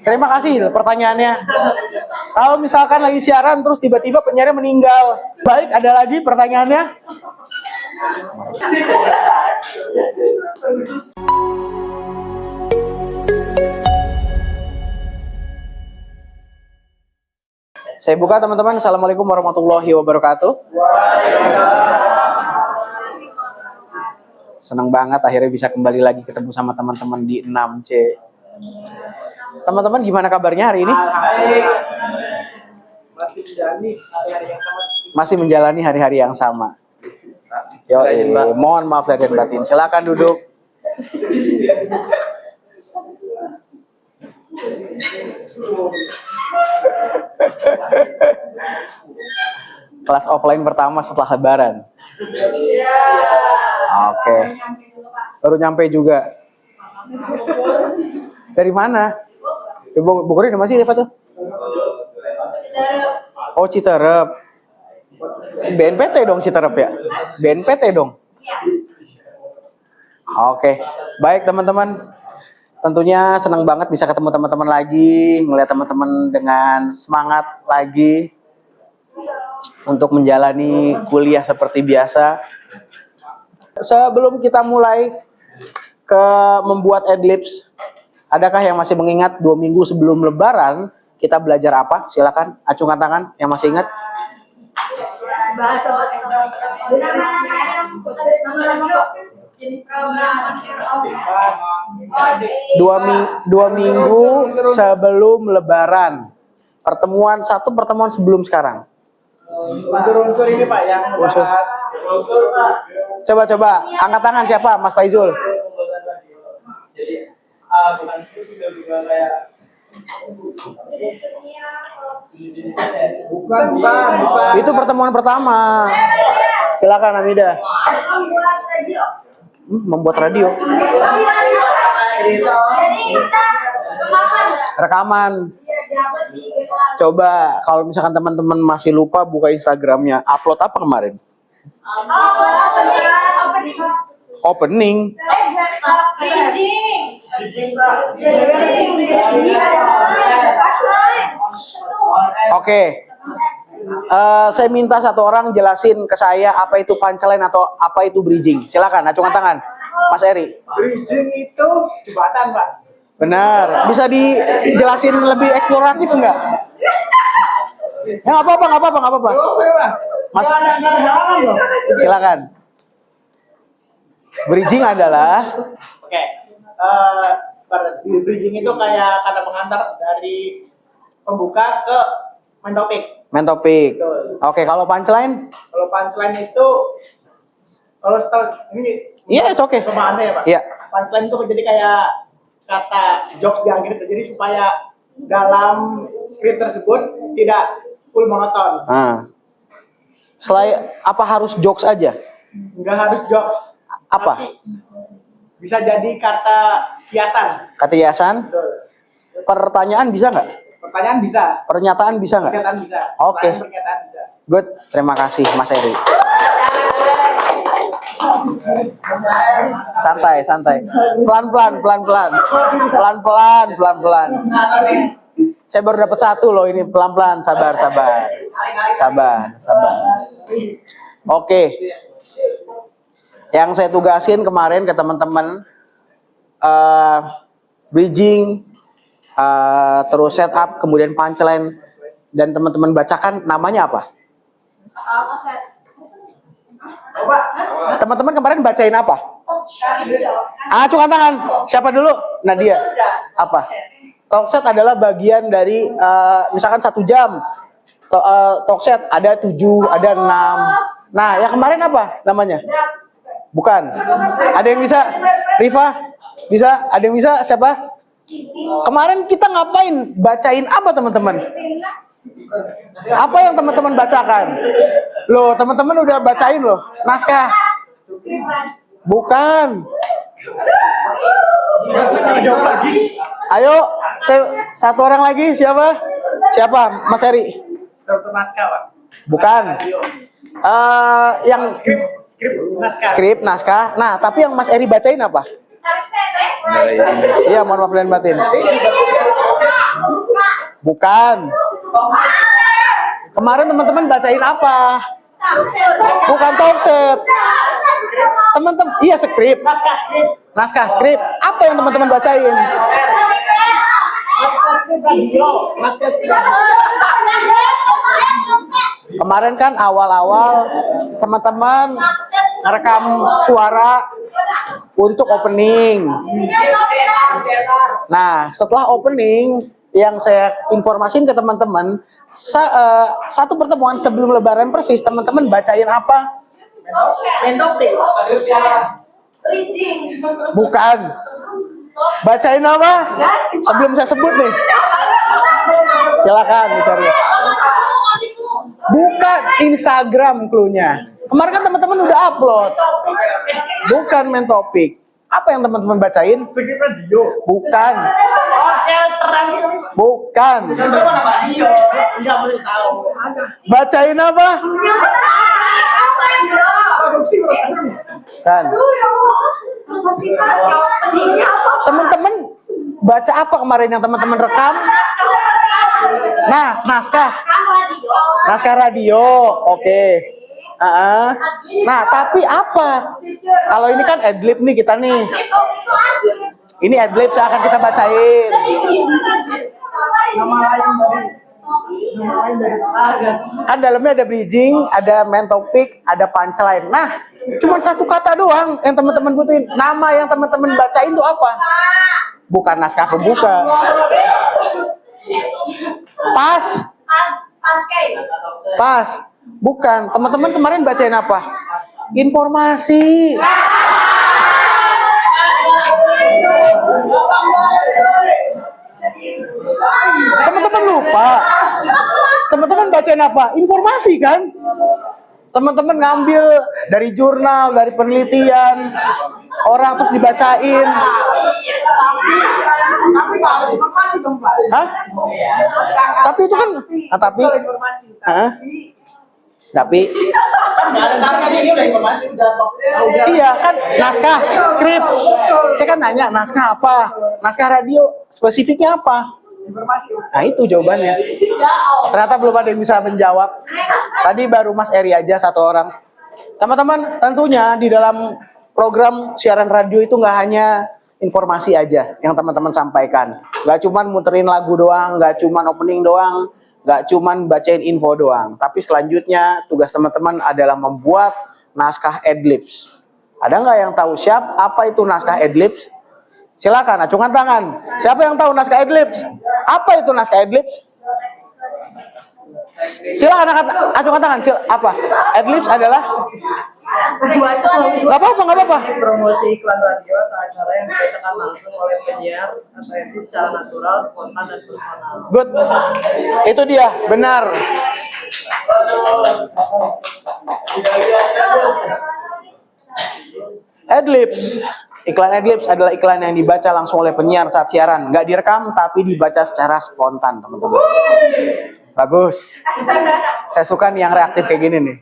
Terima kasih pertanyaannya. Kalau misalkan lagi siaran terus tiba-tiba penyiarnya meninggal. Baik, ada lagi pertanyaannya? Saya buka teman-teman. Assalamualaikum warahmatullahi wabarakatuh. Senang banget akhirnya bisa kembali lagi ketemu sama teman-teman di 6C. Teman-teman gimana kabarnya hari ini? Masih menjalani hari-hari yang sama. Yo, mohon maaf lahir dan batin. Silakan duduk. Kelas offline pertama setelah Lebaran. Oke. Baru nyampe juga. Dari mana? Bogor ini masih Eva tuh? Oh, Citerep. BNPT dong Citerep ya? BNPT dong. Oke. Baik teman-teman. Tentunya senang banget bisa ketemu teman-teman lagi, melihat teman-teman dengan semangat lagi untuk menjalani kuliah seperti biasa. Sebelum kita mulai ke membuat adlibs, adakah yang masih mengingat 2 minggu sebelum Lebaran kita belajar apa? Silakan acungkan tangan yang masih ingat. Dua minggu sebelum Lebaran. Pertemuan sebelum sekarang. Unsur-unsur ini Pak yang membahas. Coba angkat tangan siapa? Mas Faizul. Jadi bukan juga kayak bukan. Itu pertemuan pertama. Silakan Amida. Membuat radio. Rekaman. Coba kalau misalkan teman-teman masih lupa buka Instagramnya. Upload apa kemarin? Opening. Oke. Saya minta satu orang jelasin ke saya apa itu punchline atau apa itu bridging. Silakan, acungkan tangan. Mas Eri. Bridging itu jembatan, Pak. Benar. Bisa dijelasin lebih eksploratif enggak? Ya nggak apa-apa. Mas, silakan. Bridging adalah. Oke. Bridging itu kayak kata pengantar dari pembuka ke main topik. Oke, kalau punchline? Kalau punchline itu kalau ini Iya, it's okay. Pemahaman saya, Pak. Iya. Punchline itu menjadi kayak kata jokes di akhir, jadi supaya dalam skrip tersebut tidak full monoton. Selain apa harus jokes aja? Enggak harus jokes. Apa? Bisa jadi kata hiasan. Kata hiasan? Betul. Pertanyaan bisa nggak? Pertanyaan bisa. Pernyataan bisa nggak? Pernyataan bisa. Oke. Pernyataan bisa. Good. Terima kasih Mas Eri. Santai. Pelan-pelan. Saya baru dapat satu loh ini, pelan-pelan. Sabar. Oke. Yang saya tugasin kemarin ke teman-teman bridging, terus setup, kemudian punchline, dan teman-teman bacakan namanya apa? Teman-teman kemarin bacain apa? Acungkan tangan. Siapa dulu? Nadia. Apa? Talkset adalah bagian dari misalkan 1 jam. Talkset ada 7, ada 6. Nah, yang kemarin apa namanya? Bukan. Ada yang bisa? Rifa? Bisa? Ada yang bisa? Siapa? Kemarin kita ngapain? Bacain apa teman-teman? Apa yang teman-teman bacakan? Loh, teman-teman udah bacain loh. Naskah. Bukan. Ayo, satu orang lagi. Siapa? Mas Eri. Naskah, Pak. Bukan. Yang skrip naskah. Nah, tapi yang Mas Eri bacain apa? Iya, mohon maaf dan batin. Bukan. Kemarin teman-teman bacain apa? Bukan talkset. Teman-teman, iya skrip. Naskah skrip. Naskah skrip. Apa yang teman-teman bacain? Naskah skrip radio. Naskah skrip. Kemarin kan awal-awal teman-teman ngerekam suara untuk opening. Nah, setelah opening yang saya informasin ke teman-teman, satu pertemuan sebelum Lebaran persis, teman-teman bacain apa? Mendoping. Bukan. Bacain apa? Sebelum saya sebut nih. Silakan dicari. Bukan Instagram cluenya. Kemarin kan teman-teman udah upload. Bukan main topik. Apa yang teman-teman bacain? Skrip radio. Bukan. Oh, shelter radio. Bukan. Shelter mana radio? Enggak boleh tahu. Bacain apa? Produksi. Kan. Teman-teman baca apa kemarin yang teman-teman rekam? Nah, naskah radio. Oke. Nah, tapi apa? Kalau ini kan adlib nih kita nih. Ini adlib yang akan kita bacain. Nama lain dari Kan dalamnya ada bridging, ada main topik, ada punchline. Nah, cuma satu kata doang yang teman-teman butuhin. Nama yang teman-teman bacain itu apa? Bukan naskah pembuka. Pas. Bukan. Teman-teman kemarin bacain apa? Informasi. Teman-teman lupa. Teman-teman bacain apa? Informasi kan? Teman-teman ngambil dari jurnal, dari penelitian orang terus dibacain. Tapi nggak ada informasi dong, Pak. Hah? Tapi itu kan, tapi, informasi. tapi, Informasi udah. iya kan naskah, skrip. Saya kan nanya naskah apa? Naskah radio spesifiknya apa? Informasi. Nah itu jawabannya. Ternyata belum ada yang bisa menjawab. Tadi baru Mas Eri aja satu orang. Teman-teman, tentunya di dalam program siaran radio itu nggak hanya informasi aja yang teman-teman sampaikan. Nggak cuman muterin lagu doang, nggak cuman opening doang, nggak cuman bacain info doang. Tapi selanjutnya tugas teman-teman adalah membuat naskah adlibs. Ada nggak yang tahu apa itu naskah adlibs? Silakan acungkan tangan. Siapa yang tahu naskah adlibs? Apa itu naskah adlibs? Silakan acungkan tangan. Apa? Adlibs adalah? Gak apa-apa. Promosi iklan radio atau acara yang dibacakan langsung oleh penyiar atau MC secara natural, spontan, dan personal. Good. Itu dia, benar. Adlibs. Iklan adlibs adalah iklan yang dibaca langsung oleh penyiar saat siaran. Nggak direkam, tapi dibaca secara spontan, teman-teman. Bagus. Saya suka nih yang reaktif kayak gini nih.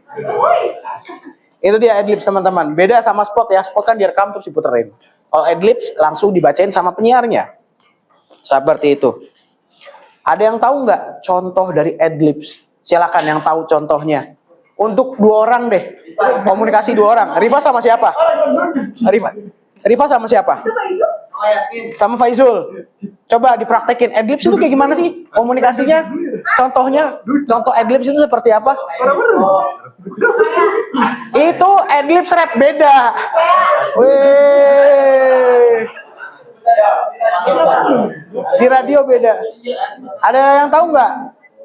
Itu dia adlibs, teman-teman. Beda sama spot ya. Spot kan direkam terus diputerin. Kalau adlibs langsung dibacain sama penyiarnya. Seperti itu. Ada yang tahu nggak contoh dari adlibs? Silakan yang tahu contohnya. Untuk 2 orang deh. Komunikasi 2 orang. Rifa sama siapa? Rifa sama siapa? Sama Faizul. Coba dipraktekin. Adlibs itu kayak gimana sih komunikasinya? Contohnya, contoh adlibs itu seperti apa? Itu adlibs rap beda. Wih. Di radio beda. Ada yang tahu nggak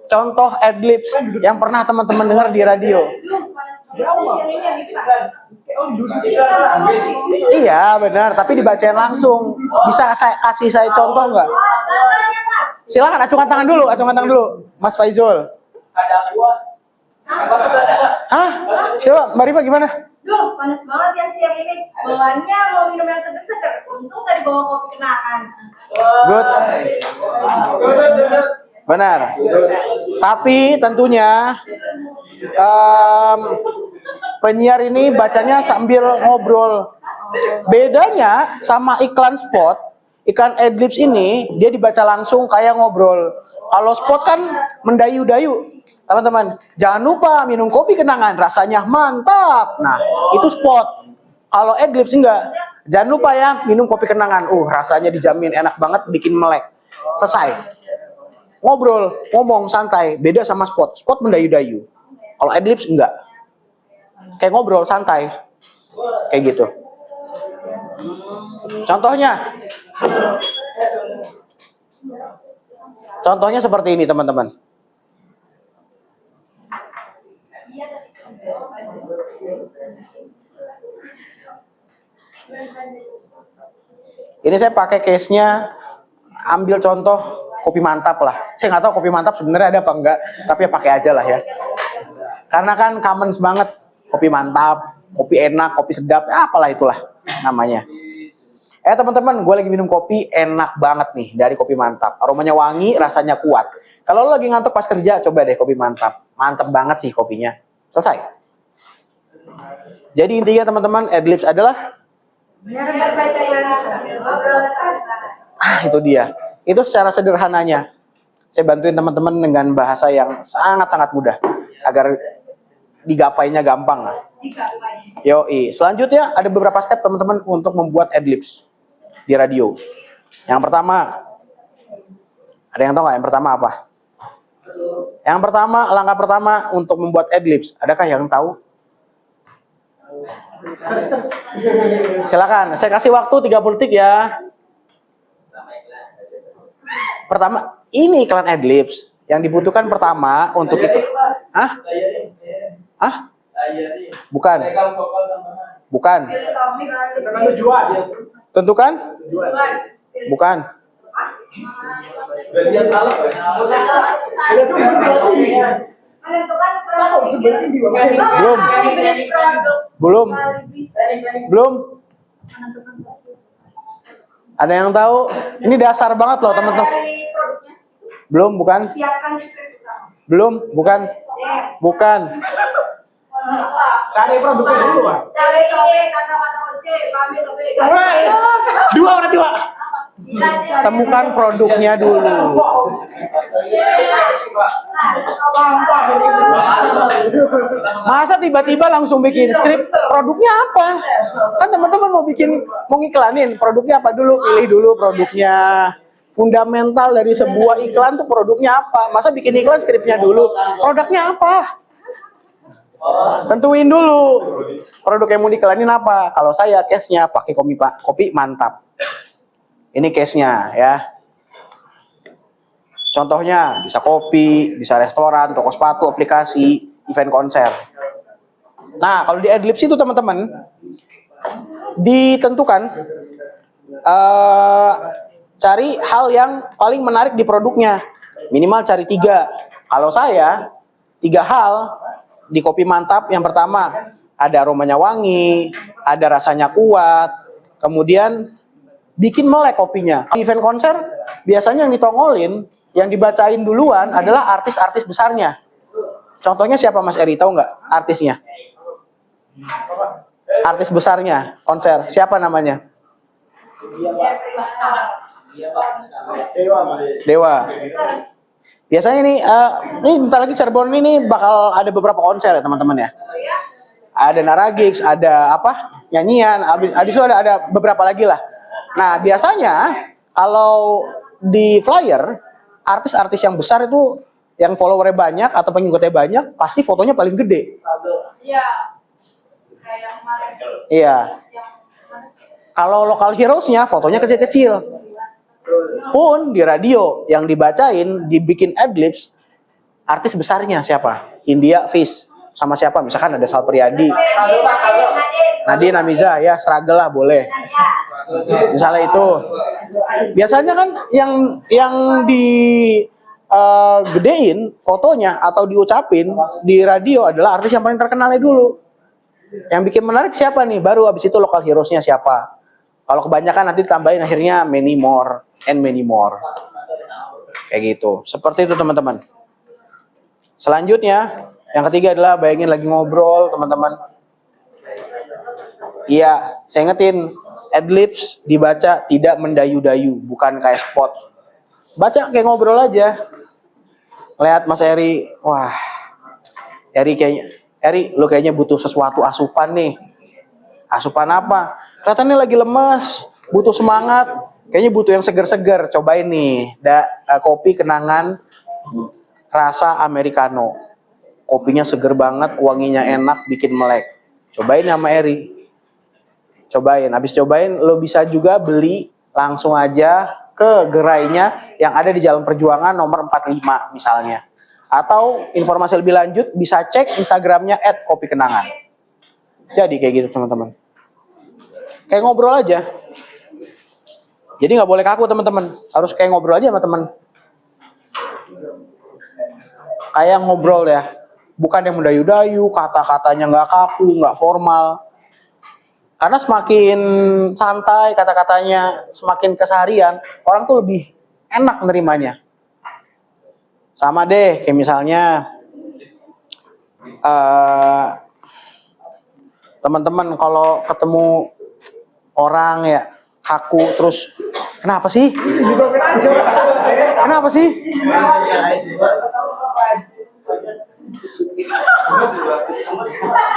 contoh adlibs yang pernah teman-teman dengar di radio? Iya benar, tapi dibacain langsung. Bisa kasih saya contoh nggak? Silakan acungkan tangan dulu, Mas Faizul. Hah? Coba Mbak Rifa gimana? Duh, panas banget ya siang ini. Bawaannya mau minum yang seger-seger. Untung tadi bawa kopi kenangan. Good. Benar. Tapi tentunya penyiar ini bacanya sambil ngobrol. Bedanya sama iklan spot, iklan adlibs ini dia dibaca langsung kayak ngobrol. Kalau spot kan mendayu-dayu. Teman-teman, jangan lupa minum kopi kenangan, rasanya mantap. Nah, itu spot. Kalau adlibs enggak. Jangan lupa ya, minum kopi kenangan. Rasanya dijamin enak banget, bikin melek. Selesai. Ngobrol, ngomong santai, beda sama spot. Spot mendayu-dayu. Kalau adlibs enggak. Kayak ngobrol santai. Kayak gitu. Contohnya seperti ini, teman-teman. Ini saya pakai case-nya, ambil contoh kopi mantap lah. Saya nggak tahu kopi mantap sebenarnya ada apa enggak, tapi ya pakai aja lah ya. Karena kan common banget kopi mantap, kopi enak, kopi sedap, ya apalah itulah namanya. Teman-teman, gue lagi minum kopi enak banget nih dari kopi mantap. Aromanya wangi, rasanya kuat. Kalau lo lagi ngantuk pas kerja, coba deh kopi mantap. Mantap banget sih kopinya. Selesai. Jadi intinya teman-teman, adlibs adalah itu dia. Itu secara sederhananya. Saya bantuin teman-teman dengan bahasa yang sangat-sangat mudah agar digapainya gampang. Yoi. Selanjutnya ada beberapa step teman-teman untuk membuat adlibs di radio. Yang pertama, ada yang tahu nggak yang pertama apa? Yang pertama, langkah pertama untuk membuat adlibs. Adakah yang tahu? Silakan, saya kasih waktu 30 detik ya. Pertama, ini iklan adlibs. Yang dibutuhkan pertama untuk itu. Bukan. Bukan. Tentukan? Bukan. Belum. Ada yang tahu? Ini dasar banget loh teman-teman. Belum, bukan. Belum, bukan. Bukan. Cari produknya dulu, Pak. Dua. Temukan produknya dulu. Masa tiba-tiba langsung bikin skrip produknya apa? Kan teman-teman mau ngiklanin produknya apa dulu? Pilih dulu produknya. Fundamental dari sebuah iklan tuh produknya apa? Masa bikin iklan skripnya dulu? Produknya apa? Tentuin dulu produk yang mau diiklanin apa. Kalau saya case-nya pakai kopi mantap. Ini case-nya ya. Contohnya bisa kopi, bisa restoran, toko sepatu, aplikasi, event konser. Nah, kalau di adlibs itu teman-teman ditentukan cari hal yang paling menarik di produknya. Minimal cari 3. Kalau saya 3 hal di kopi mantap. Yang pertama, ada aromanya wangi, ada rasanya kuat, kemudian bikin melek kopinya. Di event konser, biasanya yang ditongolin, yang dibacain duluan adalah artis-artis besarnya. Contohnya siapa Mas Eri, tahu nggak artisnya? Artis besarnya, konser, siapa namanya? Dewa. Biasanya nih, ini bentar lagi Cirebon ini bakal ada beberapa konser ya teman-teman ya. Ada Naragix, ada apa? Nyanyian, habis itu ada beberapa lagi lah. Nah, biasanya kalau di flyer, artis-artis yang besar itu yang followernya banyak atau pengikutnya banyak, pasti fotonya paling gede. Iya. Kalau local heroes-nya fotonya kecil-kecil. Pun di radio yang dibacain, dibikin adlibs, artis besarnya siapa? India Fish sama siapa? Misalkan ada Sal Priadi, Nadine Amiza, ya struggle lah boleh. Misalnya itu. Biasanya kan yang di gedein fotonya atau diucapin di radio adalah artis yang paling terkenalnya dulu. Yang bikin menarik siapa nih? Baru abis itu local heroes-nya siapa? Kalau kebanyakan nanti ditambahin akhirnya many more and many more. Kayak gitu. Seperti itu teman-teman. Selanjutnya, yang ketiga adalah bayangin lagi ngobrol teman-teman. Iya, saya ingetin, adlibs dibaca tidak mendayu-dayu, bukan kayak spot. Baca kayak ngobrol aja. Lihat Mas Eri, wah, Eri, lu kayaknya butuh sesuatu asupan nih. Asupan apa? Kelihatannya lagi lemes, butuh semangat. Kayaknya butuh yang seger-seger. Cobain nih, kopi kenangan rasa americano. Kopinya seger banget, wanginya enak, bikin melek. Cobain sama Eri. Cobain, habis cobain lo bisa juga beli langsung aja ke gerainya yang ada di Jalan Perjuangan nomor 45 misalnya. Atau informasi lebih lanjut bisa cek Instagramnya @kopikenangan. Jadi kayak gitu teman-teman. Kayak ngobrol aja. Jadi nggak boleh kaku teman-teman. Harus kayak ngobrol aja sama teman. Kayak ngobrol ya. Bukan yang mendayu-dayu, kata-katanya nggak kaku, nggak formal. Karena semakin santai kata-katanya, semakin keseharian, orang tuh lebih enak menerimanya. Sama deh, kayak misalnya teman-teman kalau ketemu orang ya kaku terus, kenapa sih? Kenapa sih?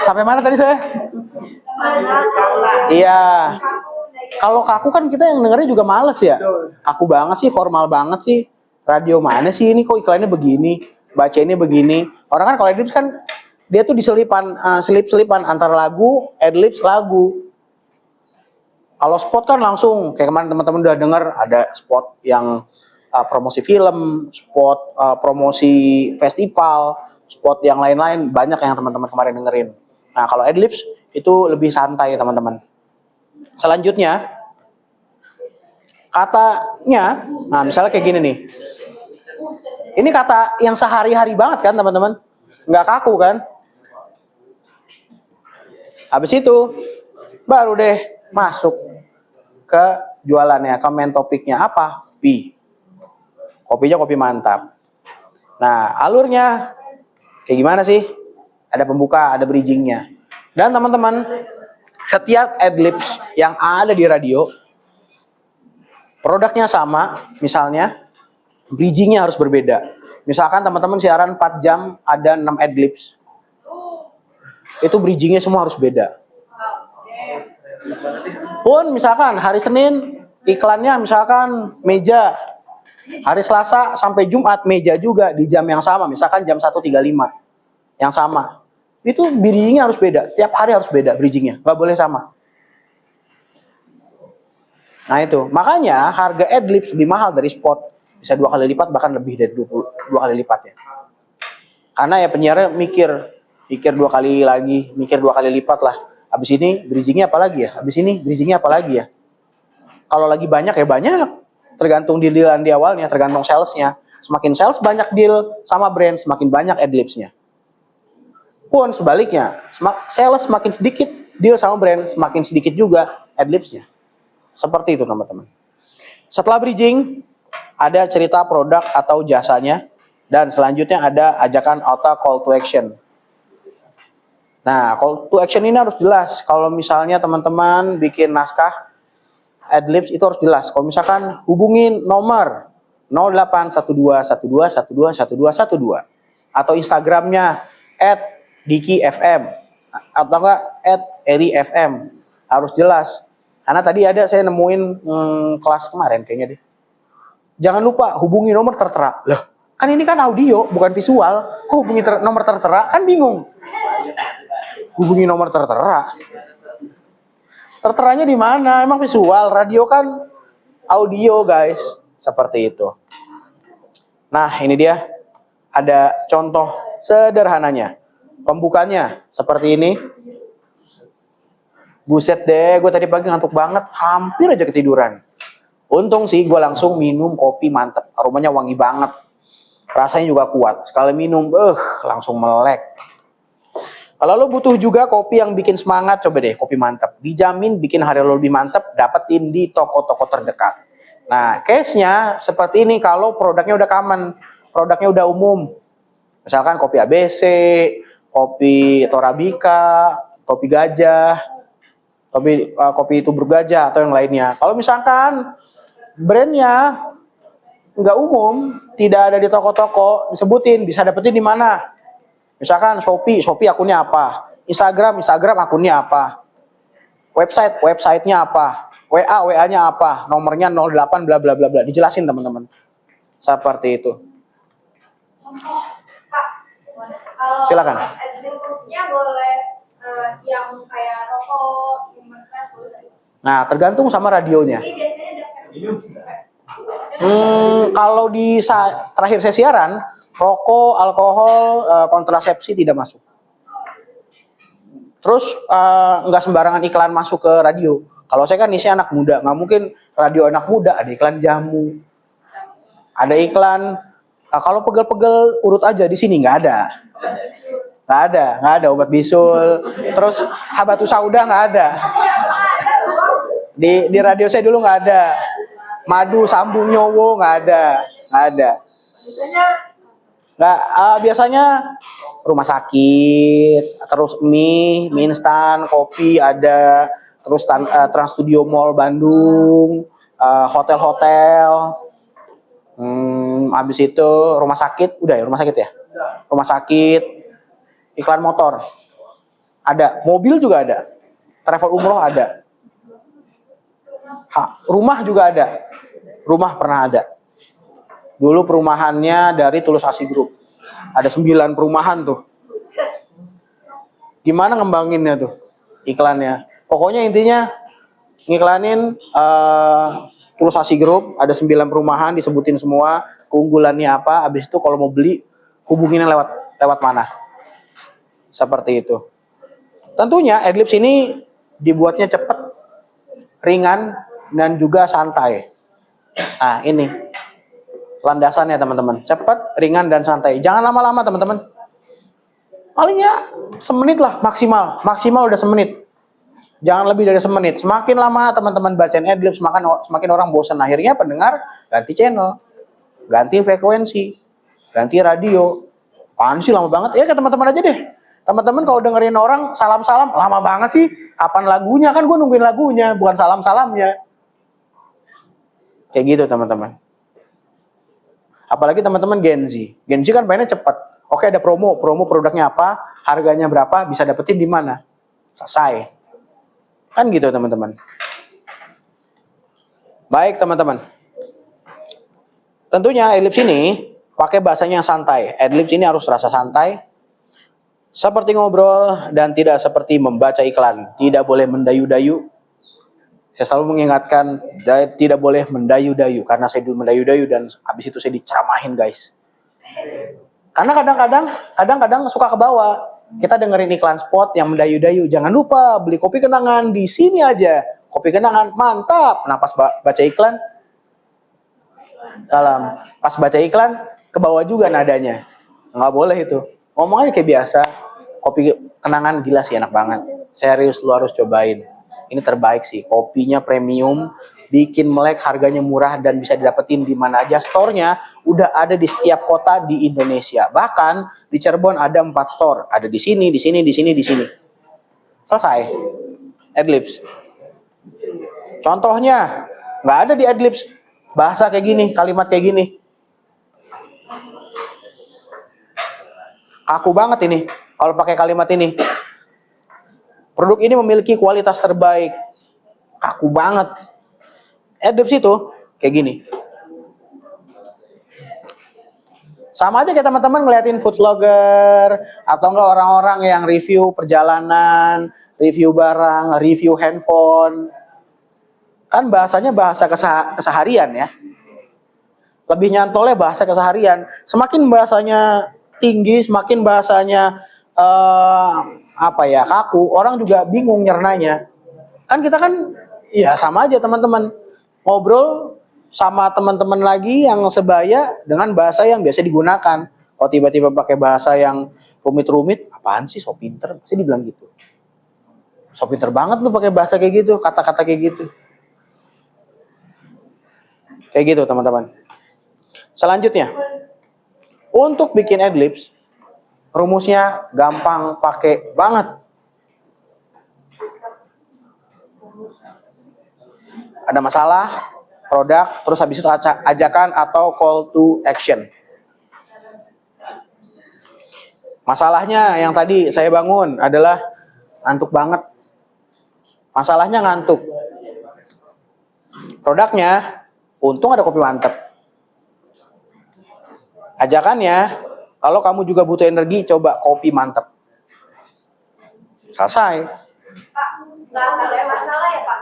Sampai mana tadi saya? Iya. Kalau kaku kan kita yang dengernya juga males ya. Kaku banget sih, formal banget sih. Radio mana sih ini, kok iklannya begini, baca ini begini. Orang kan kalau adlibs kan dia tuh diselipan, selip-selipan antara lagu, adlibs lagu. Kalau spot kan langsung, kayak kemarin teman-teman udah denger ada spot yang promosi film, spot promosi festival, spot yang lain-lain, banyak yang teman-teman kemarin dengerin. Nah kalau adlibs itu lebih santai teman-teman. Selanjutnya katanya, nah misalnya kayak gini nih. Ini kata yang sehari-hari banget kan teman-teman, nggak kaku kan? Habis itu baru deh masuk ke jualannya, ke main topiknya apa? Kopi. Kopinya kopi mantap. Nah alurnya kayak gimana sih? Ada pembuka, ada bridgingnya. Dan teman-teman, setiap adlibs yang ada di radio, produknya sama, misalnya, bridgingnya harus berbeda. Misalkan teman-teman siaran 4 jam, ada 6 adlibs. Itu bridgingnya semua harus beda. Pun misalkan hari Senin, iklannya misalkan meja. Hari Selasa sampai Jumat, meja juga di jam yang sama. Misalkan jam 1.35, yang sama. Itu bridgingnya harus beda, tiap hari harus beda bridgingnya, nggak boleh sama. Nah itu, makanya harga adlibs lebih mahal dari spot, bisa 2 kali lipat, bahkan lebih dari 2 kali lipat ya. Karena ya penyiarnya mikir 2 kali lagi, mikir 2 kali lipat lah. Habis ini bridgingnya apa lagi ya? Habis ini bridgingnya apa lagi ya? Kalau lagi banyak ya banyak, tergantung deal-dealan di awalnya, tergantung salesnya. Semakin sales banyak deal sama brand, semakin banyak adlibsnya. Pun sebaliknya, sales semakin sedikit, deal sama brand semakin sedikit juga adlibsnya. Seperti itu teman-teman. Setelah bridging, ada cerita produk atau jasanya, dan selanjutnya ada ajakan atau call to action. Nah, call to action ini harus jelas. Kalau misalnya teman-teman bikin naskah adlibs itu harus jelas. Kalau misalkan hubungin nomor 081212121212 atau Instagramnya @dikifm atau enggak @erifm, harus jelas. Karena tadi ada saya nemuin kelas kemarin kayaknya deh. Jangan lupa hubungi nomor tertera. Lah, kan ini kan audio bukan visual. Kok hubungi nomor tertera? Kan bingung. Hubungi nomor tertera. Terteranya di mana? Emang visual, radio kan audio, guys. Seperti itu. Nah, ini dia. Ada contoh sederhananya. Pembukanya seperti ini. Buset deh, gue tadi pagi ngantuk banget, hampir aja ketiduran. Untung sih gue langsung minum kopi mantep, aromanya wangi banget. Rasanya juga kuat. Sekali minum, langsung melek. Kalau lo butuh juga kopi yang bikin semangat, coba deh kopi mantep. Dijamin bikin hari lo lebih mantep, dapetin di toko-toko terdekat. Nah, case-nya seperti ini kalau produknya udah common, produknya udah umum. Misalkan kopi ABC, kopi Torabika, kopi Gajah, kopi Tubruk Gajah atau yang lainnya. Kalau misalkan brandnya nggak umum, tidak ada di toko-toko, disebutin bisa dapetin di mana. Misalkan Shopee, Shopee akunnya apa? Instagram, Instagram akunnya apa? Website, websitenya apa? WA, WA-nya apa? Nomornya 08 bla bla bla bla. Dijelasin teman-teman. Seperti itu. Kak, kalau Silakan. adlibsnya boleh yang kayak rokok, minuman keras, boleh. Nah, tergantung sama radionya. Ini biasanya daftar. Kalau di terakhir saya siaran, rokok, alkohol, kontrasepsi tidak masuk. Terus nggak sembarangan iklan masuk ke radio. Kalau saya kan isinya anak muda, nggak mungkin radio anak muda ada iklan jamu, ada iklan. Kalau pegel-pegel urut aja di sini nggak ada, nggak ada obat bisul. Terus habatus sauda nggak ada. Di radio saya dulu nggak ada. Madu sambung nyowo nggak ada. Biasanya Nggak, biasanya rumah sakit, terus mie instan, kopi ada, terus Trans Studio Mall Bandung, hotel-hotel, habis itu rumah sakit, udah ya rumah sakit ya, rumah sakit, iklan motor, ada, mobil juga ada, travel umroh ada, rumah juga ada, rumah pernah ada. Dulu perumahannya dari Tulus Asi Group. Ada 9 perumahan tuh. Gimana ngembanginnya tuh iklannya? Pokoknya intinya ngiklanin Tulus Asi Group, ada 9 perumahan, disebutin semua keunggulannya apa. Habis itu kalau mau beli hubunginnya lewat mana. Seperti itu. Tentunya Adlibs ini dibuatnya cepat, ringan, dan juga santai. Nah, ini landasannya teman-teman, cepat, ringan, dan santai. Jangan lama-lama teman-teman. Palingnya semenit lah maksimal udah semenit. Jangan lebih dari semenit. Semakin lama teman-teman bacain Adlibs, semakin orang bosan. Akhirnya pendengar ganti channel, ganti frekuensi, ganti radio. Apaan sih lama banget? Ya ke teman-teman aja deh. Teman-teman kalau dengerin orang salam-salam lama banget sih. Kapan lagunya? Kan gue nungguin lagunya, bukan salam-salamnya. Kayak gitu teman-teman. Apalagi teman-teman Gen Z. Gen Z kan mainnya cepat. Oke, ada promo produknya apa, harganya berapa, bisa dapetin di mana. Selesai. Kan gitu teman-teman. Baik teman-teman. Tentunya Adlibs ini pakai bahasanya yang santai. Adlibs ini harus rasa santai. Seperti ngobrol dan tidak seperti membaca iklan. Tidak boleh mendayu-dayu. Saya selalu mengingatkan tidak boleh mendayu-dayu karena saya dulu mendayu-dayu dan habis itu saya diceramahin guys. Karena kadang-kadang suka ke bawah. Kita dengerin iklan spot yang mendayu-dayu. Jangan lupa beli kopi kenangan di sini aja. Kopi kenangan mantap. Nah pas baca iklan pas baca iklan ke bawah juga nadanya. Nggak boleh itu. Ngomong aja kayak biasa. Kopi kenangan gila sih enak banget. Serius lu harus cobain. Ini terbaik sih, kopinya premium, bikin melek, harganya murah dan bisa didapetin di mana aja. Store-nya udah ada di setiap kota di Indonesia. Bahkan di Cirebon ada 4 store, ada di sini. Selesai. Adlibs. Contohnya nggak ada di Adlibs bahasa kayak gini, kalimat kayak gini. Kaku banget ini kalau pakai kalimat ini. Produk ini memiliki kualitas terbaik. Kaku banget. Adlibs itu kayak gini. Sama aja kayak teman-teman ngeliatin food vlogger atau enggak orang-orang yang review perjalanan, review barang, review handphone. Kan bahasanya bahasa keseharian ya. Lebih nyantolnya bahasa keseharian. Semakin bahasanya tinggi, semakin bahasanya kaku, orang juga bingung nyernanya. Kan kita kan ya sama aja teman-teman. Ngobrol sama teman-teman lagi yang sebaya dengan bahasa yang biasa digunakan. Kalau tiba-tiba pakai bahasa yang rumit-rumit, apaan sih so pinter? Pasti dibilang gitu. So pinter banget lu pakai bahasa kayak gitu, kata-kata kayak gitu. Kayak gitu teman-teman. Selanjutnya, untuk bikin Adlibs, rumusnya gampang pakai banget. Ada masalah, produk, terus habis itu ajakan atau call to action. Masalahnya yang tadi saya bangun adalah ngantuk banget. Masalahnya ngantuk. Produknya, untung ada kopi mantep. Ajakannya, kalau kamu juga butuh energi, coba kopi mantep. Selesai. Pak, nggak ada masalah ya Pak?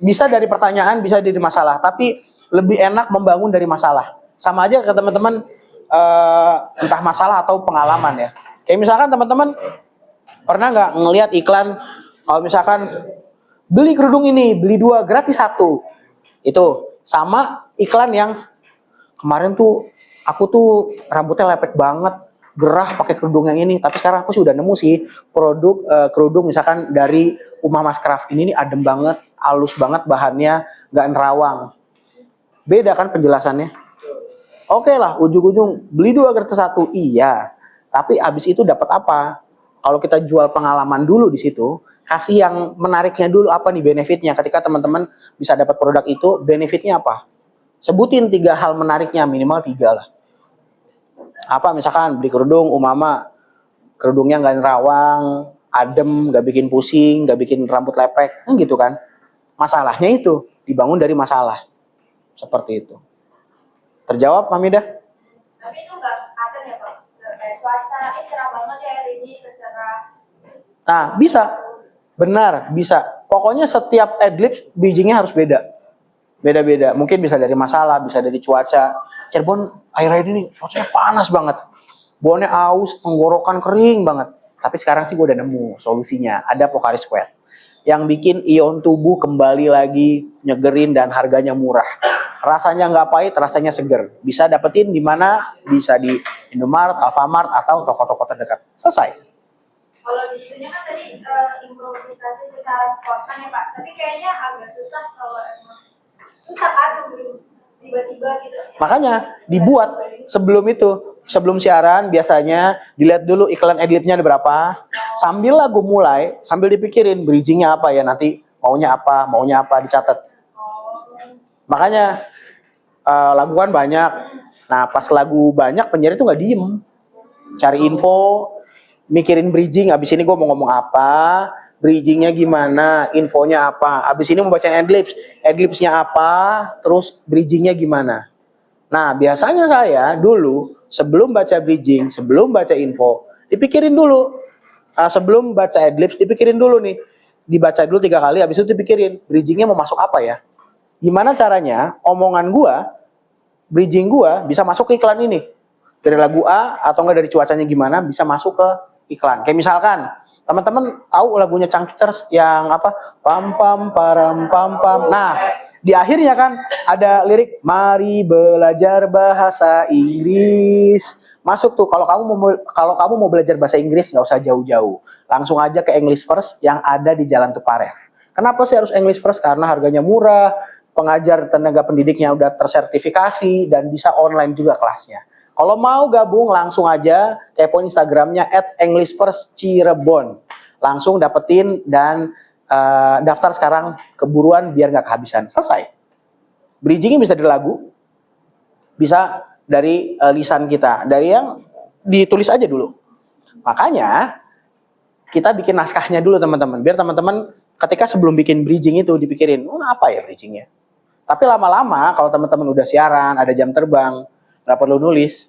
Bisa dari pertanyaan, bisa dari masalah. Tapi lebih enak membangun dari masalah. Sama aja ke teman-teman, entah masalah atau pengalaman ya. Kayak misalkan teman-teman pernah nggak ngelihat iklan, kalau misalkan beli kerudung ini, beli 2 gratis 1. Itu sama iklan yang kemarin tuh aku tuh rambutnya lepek banget, gerah pakai kerudung yang ini, tapi sekarang aku sudah nemu sih produk kerudung misalkan dari Uma Mas Craft ini nih, adem banget, halus banget bahannya, nggak nerawang. Beda kan penjelasannya? Oke lah, ujung-ujung beli 2 gratis 1, iya. Tapi abis itu dapat apa? Kalau kita jual pengalaman dulu di situ, kasih yang menariknya dulu apa nih benefitnya. Ketika teman-teman bisa dapat produk itu, benefitnya apa? Sebutin 3 hal menariknya, minimal 3 lah. Apa misalkan beli kerudung, umama kerudungnya nggak nerawang, adem, nggak bikin pusing, nggak bikin rambut lepek, kan gitu kan? Masalahnya itu dibangun dari masalah, seperti itu. Terjawab, Hamidah? Tapi itu nggak ada ya Pak? Kayak cuaca, cerah banget ya hari ini secara. Nah, bisa. Benar, bisa. Pokoknya setiap adlibs bridgingnya harus beda. Beda-beda. Mungkin bisa dari masalah, bisa dari cuaca. Cirebon akhir-akhir ini cuacanya panas banget. Bawahnya aus, tenggorokan kering banget. Tapi sekarang sih gue udah nemu solusinya. Ada Pocari Squad yang bikin ion tubuh kembali lagi nyegerin dan harganya murah. Rasanya nggak pahit, rasanya seger. Bisa dapetin di mana? Bisa di Indomaret, Alfamart, atau toko-toko terdekat. Selesai. Kalau di itunya kan tadi improvisasi secara spontan ya Pak. Tapi kayaknya agak susah kalau emang susah kan tiba-tiba gitu. Makanya dibuat sebelum itu, sebelum siaran biasanya dilihat dulu iklan adlibnya ada berapa. Sambil lagu mulai, sambil dipikirin bridgingnya apa ya nanti, maunya apa dicatat. Makanya lagu kan banyak. Nah pas lagu banyak penyiar itu nggak diem, cari info, mikirin bridging. Abis ini gue mau ngomong apa, bridgingnya gimana, infonya apa. Abis ini mau baca adlibsnya apa, terus bridgingnya gimana. Nah biasanya saya dulu sebelum baca bridging, sebelum baca info, dipikirin dulu. Sebelum baca adlibs dipikirin dulu nih, dibaca dulu 3 kali, abis itu dipikirin bridgingnya mau masuk apa ya. Gimana caranya omongan gua, bridging gua bisa masuk ke iklan ini. Dari lagu A atau enggak dari cuacanya gimana bisa masuk ke iklan. Kayak misalkan teman-teman tahu lagunya Changcuters yang apa? Pam pam param pam pam. Nah, di akhirnya kan ada lirik mari belajar bahasa Inggris. Masuk tuh kalau kamu mau belajar bahasa Inggris nggak usah jauh-jauh. Langsung aja ke English First yang ada di Jalan Tuparef. Kenapa sih harus English First? Karena harganya murah, pengajar tenaga pendidiknya udah tersertifikasi dan bisa online juga kelasnya. Kalau mau gabung langsung aja kepoin Instagramnya @EnglishFirstCirebon. Langsung dapetin dan daftar sekarang keburuan biar nggak kehabisan. Selesai. Bridgingnya bisa dari lagu, bisa dari lisan kita, dari yang ditulis aja dulu. Makanya kita bikin naskahnya dulu teman-teman, biar teman-teman ketika sebelum bikin bridging itu dipikirin, apa ya bridgingnya. Tapi lama-lama kalau teman-teman udah siaran, ada jam terbang, nggak perlu nulis.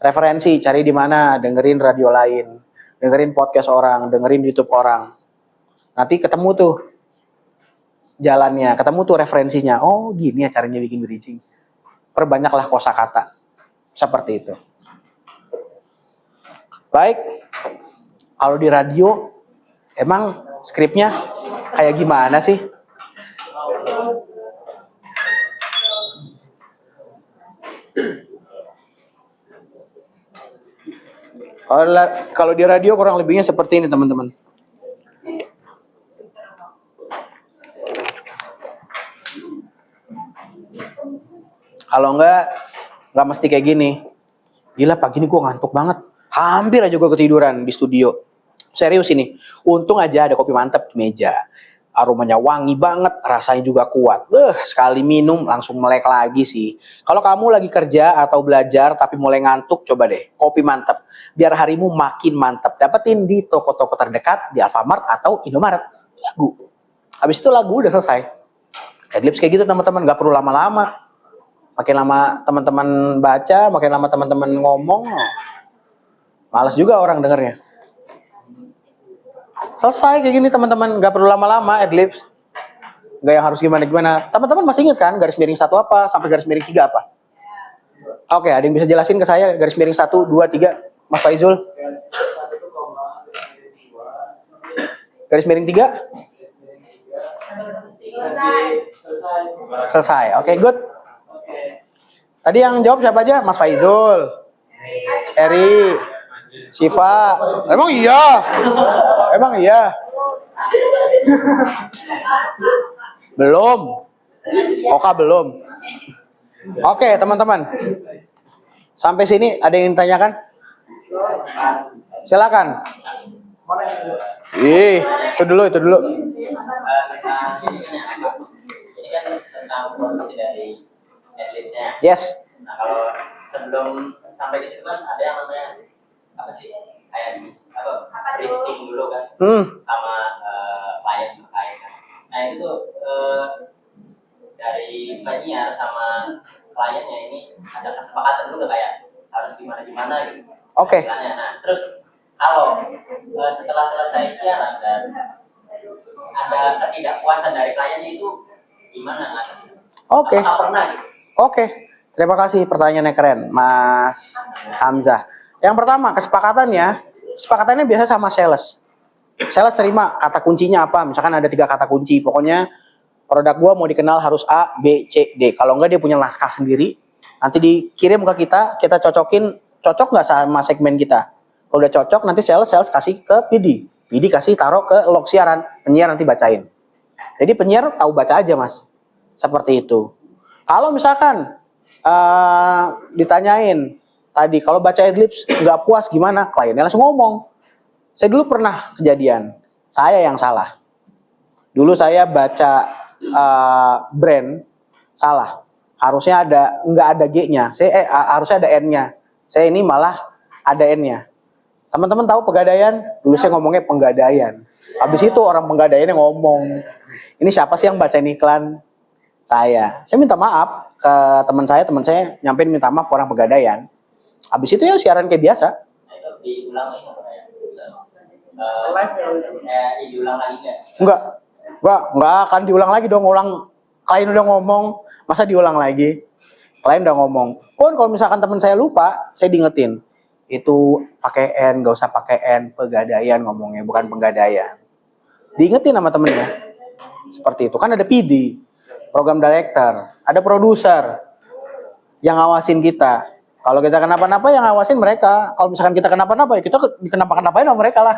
Referensi, cari di mana, dengerin radio lain, dengerin podcast orang, dengerin YouTube orang. Nanti ketemu tuh jalannya, ketemu tuh referensinya. Oh gini ya caranya bikin bridging. Perbanyaklah kosakata. Seperti itu. Baik, kalau di radio, emang skripnya kayak gimana sih? Kalau di radio kurang lebihnya seperti ini teman-teman. Kalau nggak mesti kayak gini. Gila pagi ini gue ngantuk banget. Hampir aja gue ketiduran di studio. Serius ini. Untung aja ada kopi mantap di meja. Aromanya wangi banget, rasanya juga kuat. Sekali minum langsung melek lagi sih. Kalau kamu lagi kerja atau belajar tapi mulai ngantuk, coba deh kopi mantap. Biar harimu makin mantap. Dapetin di toko-toko terdekat, di Alfamart atau Indomaret. Lagu. Habis itu lagu udah selesai. Adlibs kayak gitu teman-teman, gak perlu lama-lama. Makin lama teman-teman baca, makin lama teman-teman ngomong, malas juga orang dengernya. Selesai kayak gini teman-teman, nggak perlu lama-lama adlibs. Nggak yang harus gimana-gimana. Teman-teman masih ingat kan garis miring 1 apa sampai garis miring 3 apa? Oke, ada yang bisa jelasin ke saya garis miring 1, 2, 3, Mas Faizul? Garis miring 3? Selesai. Oke, good. Tadi yang jawab siapa aja? Mas Faizul, Eri, Siva. Emang iya? Emang iya? Belum. Oka belum. Oke, teman-teman. Sampai sini ada yang ditanyakan? Silakan. Itu dulu. Ini kan tentang produksi dari adlibsnya. Yes. Nah, kalau sebelum sampai ke situ kan ada yang namanya apa sih? Kayak briefing dulu kan sama klien terkait kan. Nah itu tuh dari penyiar sama kliennya ini ada kesepakatan dulu kayak harus gimana gitu. Oke. Nah terus kalau setelah selesai siaran dan ada ketidakpuasan dari kliennya itu gimana ngatasinya? Oke. Apakah pernah gitu? Oke. Terima kasih pertanyaannya keren, Mas Hamzah. Yang pertama, kesepakatannya biasa sama sales. Sales terima kata kuncinya apa, misalkan ada 3 kata kunci, pokoknya produk gua mau dikenal harus A, B, C, D. Kalau enggak dia punya naskah sendiri, nanti dikirim ke kita cocokin, cocok nggak sama segmen kita. Kalau udah cocok, nanti sales kasih ke PD. PD kasih taruh ke log siaran, penyiar nanti bacain. Jadi penyiar tahu baca aja mas, seperti itu. Kalau misalkan ditanyain tadi, kalau baca adlibs nggak puas gimana, kliennya langsung ngomong. Saya dulu pernah kejadian, saya yang salah. Dulu saya baca brand salah, harusnya nggak ada G-nya, harusnya ada N-nya. Saya ini malah ada N-nya. Teman-teman tahu Pegadaian? Dulu saya ngomongnya Penggadaian. Habis itu orang Penggadaian yang ngomong, ini siapa sih yang bacain iklan? Saya minta maaf ke teman saya nyampein minta maaf ke orang Pegadaian. Habis itu ya siaran kayak biasa. Diulang lagi diulang lagi Enggak akan diulang lagi dong. Klien udah ngomong, masa diulang lagi? Klien udah ngomong. Kalau misalkan teman saya lupa, saya diingetin. Itu pakai N, gak usah pakai N, Pegadaian ngomongnya, bukan Penggadaian. Diingetin sama temennya. Seperti itu. Kan ada PD, program director, ada produser yang ngawasin kita. Kalau kita kenapa-napa yang ngawasin mereka. Kalau misalkan kita kenapa-napa ya kita kenapa-napain sama mereka lah.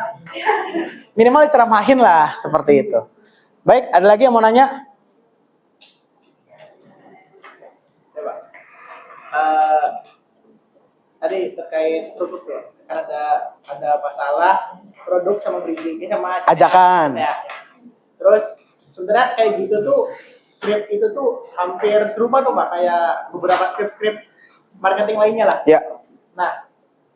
Minimal diceramahin lah, seperti itu. Baik, ada lagi yang mau nanya? Coba. Tadi terkait struktur tuh, kan ada masalah produk sama bridging sama Ajakan. Ya. Terus sebenarnya kayak gitu tuh script itu tuh hampir serupa tuh Pak, kayak beberapa script marketing lainnya lah. Ya. Nah,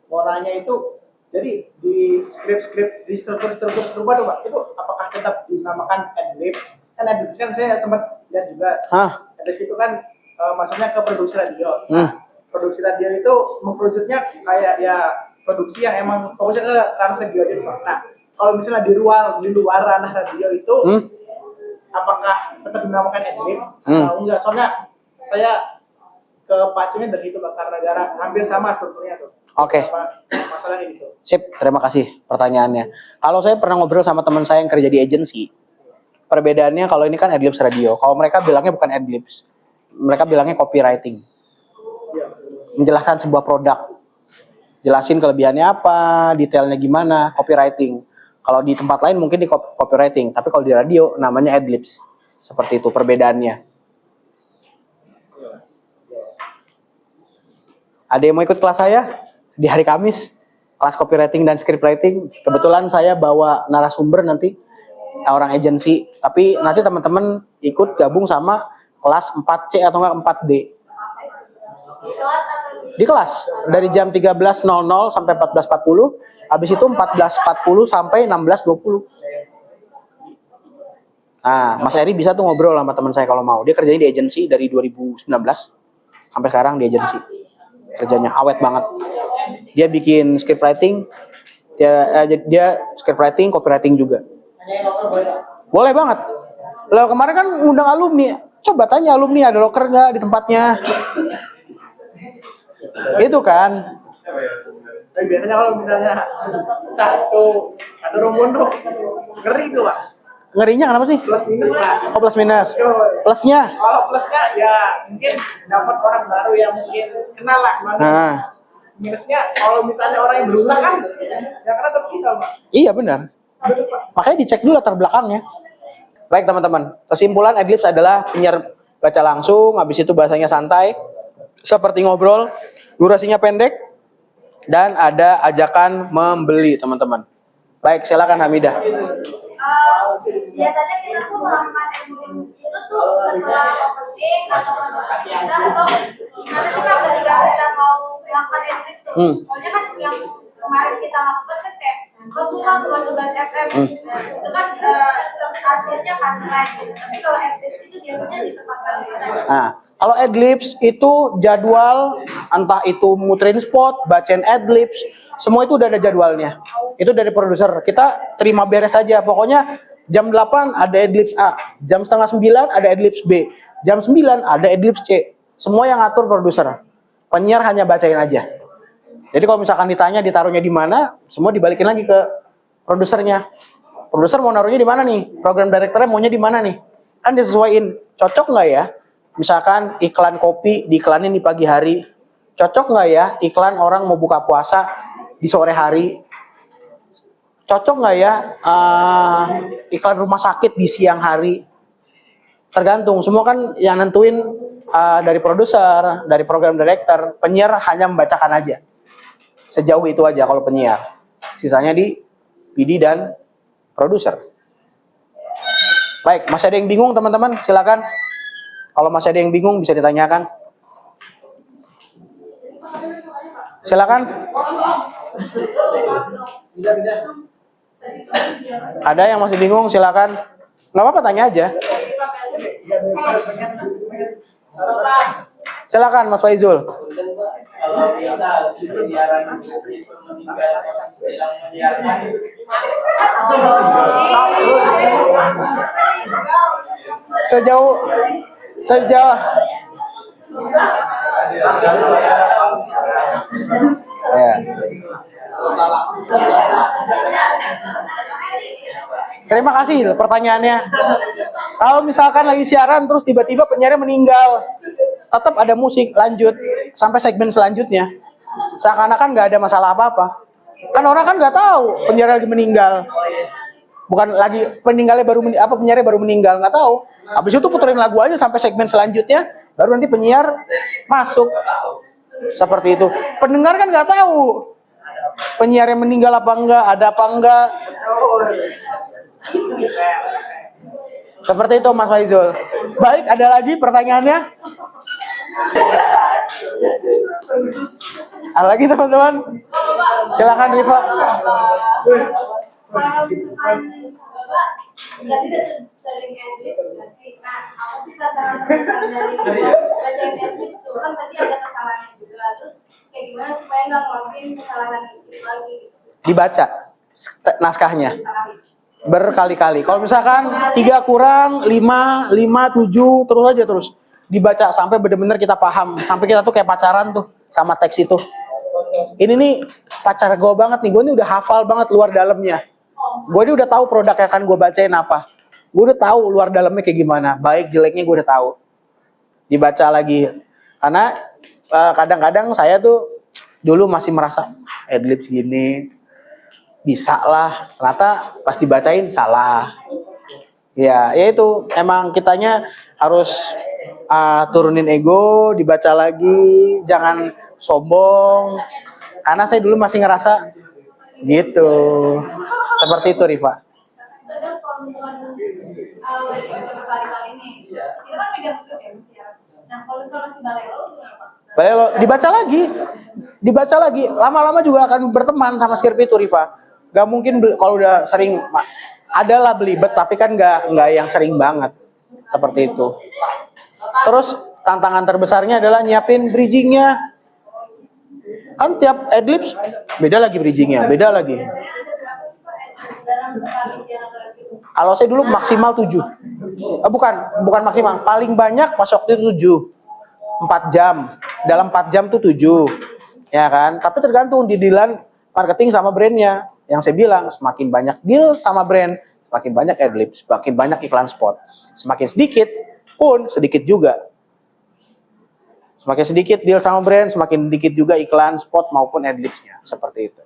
mau nanya itu, jadi di script di struktur serupa tuh Pak, itu apakah tetap dinamakan adlibs? Kan adlibs kan saya sempat lihat juga. Adlibs itu kan maksudnya ke produksi radio. Nah, produksi radio itu memproduksinya kayak ya produksi yang emang fokusnya ke ranah radio aja Pak. Nah, kalau misalnya di luar ranah radio itu apakah tetap dinamakan adlibs atau enggak? Soalnya saya kepacunya dari itu Pak, karena hampir sama strukturnya tuh. Oke. Masalahnya gitu. Sip, terima kasih pertanyaannya. Kalau saya pernah ngobrol sama teman saya yang kerja di agensi, perbedaannya kalau ini kan adlibs radio, kalau mereka bilangnya bukan adlibs, mereka bilangnya copywriting. Menjelaskan sebuah produk, jelasin kelebihannya apa, detailnya gimana, copywriting. Kalau di tempat lain mungkin di copywriting, tapi kalau di radio namanya adlibs. Seperti itu perbedaannya. Ada yang mau ikut kelas saya di hari Kamis? Kelas copywriting dan scriptwriting. Kebetulan saya bawa narasumber nanti. orang agensi. Tapi nanti teman-teman ikut gabung sama kelas 4C atau enggak 4D. Di kelas atau Di kelas dari jam 13.00 sampai 14.40, habis itu 14.40 sampai 16.20. Nah, Mas Eri bisa tuh ngobrol sama teman saya kalau mau. Dia kerjanya di agensi dari 2019 sampai sekarang di agensi. Kerjanya awet banget. Dia bikin script writing, dia script writing, copywriting juga. Boleh banget. Lah kemarin kan ngundang alumni. Coba tanya alumni ada loker nggak di tempatnya. Itu kan. Tapi biasanya kalau misalnya satu rombongan tuh ngeri tuh Pak. Ngerinya kenapa sih? Plus minus Pak. Oh, plus minus. Plusnya? Kalau plusnya ya mungkin dapat orang baru yang mungkin kenal lah. Nah, Minusnya kalau misalnya orang yang berulang kan ya karena tetap kita Pak. iya benar. Makanya dicek dulu latar belakangnya. Baik teman-teman, kesimpulan Adlibs adalah penyiar baca langsung, habis itu bahasanya santai, seperti ngobrol, durasinya pendek, dan ada ajakan membeli teman-teman. Baik, silakan Hamidah. Biasanya kita tuh melakukan adlibs itu tuh setelah opening atau kita atau gimana sih Kak ketika kita mau melakukan adlibs tuh? Soalnya kan yang kemarin kita lakukan kan kayak bukan masukkan FM, itu kan targetnya kan slide gitu. Tapi kalau adlibs itu biasanya di tempat lain. Nah, kalau Adlibs itu jadwal, entah itu muterin spot, bacain Adlibs, semua itu udah ada jadwalnya. Itu dari produser. Kita terima beres aja. Pokoknya jam 8 ada Adlibs A, jam setengah 9 ada Adlibs B, jam 9 ada Adlibs C. Semua yang ngatur produser. Penyiar hanya bacain aja. Jadi kalau misalkan ditanya ditaruhnya di mana, semua dibalikin lagi ke produsernya. Produser mau naruhnya di mana nih? Program directornya maunya di mana nih? Kan disesuaiin. Cocok nggak ya? Misalkan iklan kopi diiklanin di pagi hari. Cocok nggak ya iklan orang mau buka puasa di sore hari? Cocok nggak ya iklan rumah sakit di siang hari? Tergantung. Semua kan yang nentuin dari produser, dari program director. Penyiar hanya membacakan aja. Sejauh itu aja kalau penyiar. Sisanya di PD dan produser. Baik, masih ada yang bingung teman-teman? Silakan. Kalau masih ada yang bingung bisa ditanyakan. Silakan. Ada yang masih bingung? Silakan. Nggak apa-apa, tanya aja. Silakan Mas Faizul. Kalau bisa penyiaran itu meninggal sedang menyiarkan. Sejauh ya. Terima kasih pertanyaannya. Kalau misalkan lagi siaran terus tiba-tiba penyiarnya meninggal, tetap ada musik lanjut sampai segmen selanjutnya. Seakan-akan nggak ada masalah apa-apa. Kan orang kan nggak tahu penyiar lagi meninggal. Bukan lagi penyiarnya baru meninggal, nggak tahu. Habis itu puterin lagu aja sampai segmen selanjutnya, baru nanti penyiar masuk. Seperti itu. Pendengar kan nggak tahu penyiar yang meninggal apa enggak, ada apa enggak. Seperti itu Mas Faizul. Baik, ada lagi pertanyaannya? Ada lagi teman-teman? Silakan Rifa. Berarti sering adlibs berarti apa sih tantangan dari bacain adlibs itu kan tadi ada kesalahannya juga, terus kayak gimana supaya nggak ngelakuin kesalahan itu lagi? Dibaca naskahnya berkali-kali. Kalau misalkan 3 kurang 5, 7 terus aja terus dibaca sampai benar-benar kita paham, sampai kita tuh kayak pacaran tuh sama teks itu. Ini nih pacar gue banget nih, gue nih udah hafal banget luar dalamnya. Gue udah tahu produk yang akan gue bacain apa. Gue udah tahu luar dalamnya kayak gimana, baik jeleknya gue udah tahu. Dibaca lagi. Karena kadang-kadang saya tuh dulu masih merasa adlibs gini bisa lah, ternyata pas dibacain salah. Ya itu emang kitanya harus turunin ego, dibaca lagi, jangan sombong. Karena saya dulu masih ngerasa gitu. Seperti itu Rifa. Kadang kalau misalkan udah coba berkali-kali nih. Kita kan megang script ya mesti ya. Nah, kalau misalnya masih balelo gimana? Balelo dibaca lagi, lama-lama juga akan berteman sama skrip itu, Rifa. Gak mungkin kalau udah sering, adalah belibet, tapi kan gak yang sering banget, seperti itu. Terus tantangan terbesarnya adalah nyiapin bridgingnya. Kan tiap adlibs beda lagi bridgingnya, beda lagi. Kalau saya dulu maksimal 7. Bukan maksimal, paling banyak pas waktu itu 7. 4 jam. Dalam 4 jam tuh 7. Ya kan? Tapi tergantung di dealan marketing sama brandnya. Yang saya bilang, semakin banyak deal sama brand, semakin banyak adlibs, semakin banyak iklan spot. Semakin sedikit pun sedikit juga. Semakin sedikit deal sama brand, semakin sedikit juga iklan spot maupun adlibsnya. Seperti itu.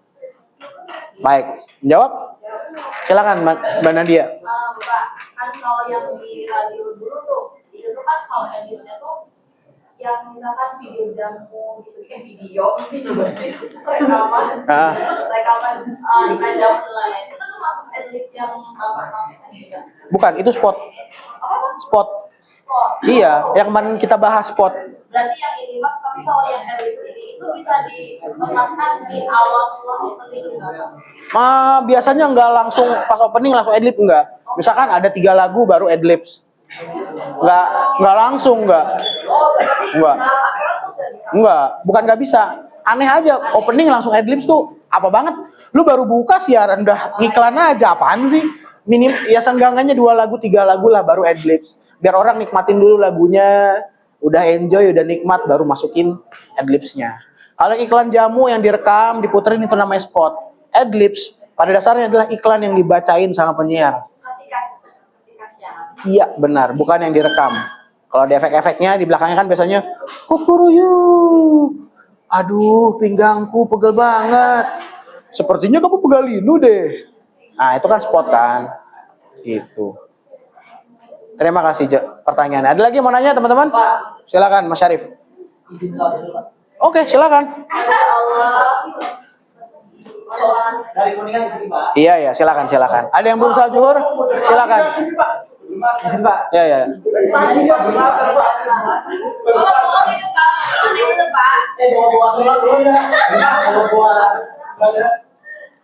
Baik, menjawab? Silakan Mbak Nadia. Bapak, kan kalau yang di radio dulu tuh, itu tuh kan kalau editnya tuh yang misalkan video jamu gitu, video juga sih, rekaman jamu lah, itu tuh masuk edit yang Bapak sampaikan juga. Bukan, itu spot. Spot. Iya, yang kemarin kita bahas spot. Berarti yang ini Pak, tapi kalau yang edit ini itu bisa ditempatkan di awal setelah opening juga. Biasanya nggak langsung pas opening langsung adlib, enggak. Misalkan ada 3 lagu baru adlibs. Nggak langsung, enggak. Bukan nggak bisa. Aneh aja, opening langsung adlibs tuh apa banget? Lu baru buka siaran udah ngiklan aja, apaan sih? Ya senggangannya 2 lagu, 3 lagu lah baru adlibs. Biar orang nikmatin dulu lagunya, udah enjoy, udah nikmat, baru masukin adlibsnya. Kalau iklan jamu yang direkam, diputerin itu namanya spot. Adlibs pada dasarnya adalah iklan yang dibacain sama penyiar. Iya benar, bukan yang direkam. Kalau ada efek-efeknya di belakangnya kan biasanya kukuruyu. Aduh, pinggangku pegel banget. Sepertinya kamu pegalinu deh. Nah, itu kan spot kan. Gitu. Terima kasih pertanyaannya. Ada lagi yang mau nanya teman-teman? Silakan Mas Syarif. Oke, silakan. Dari Kuningan di sini, Pak. Iya, silakan. Ada yang belum salat zuhur? Silakan. Ya.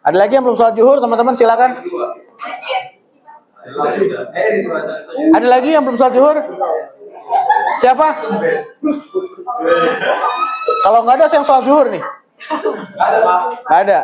Ada lagi yang belum salat zuhur, teman-teman silakan. Ada lagi yang belum salat zuhur? Siapa? Kalau nggak ada, saya yang salat zuhur nih. Nggak ada.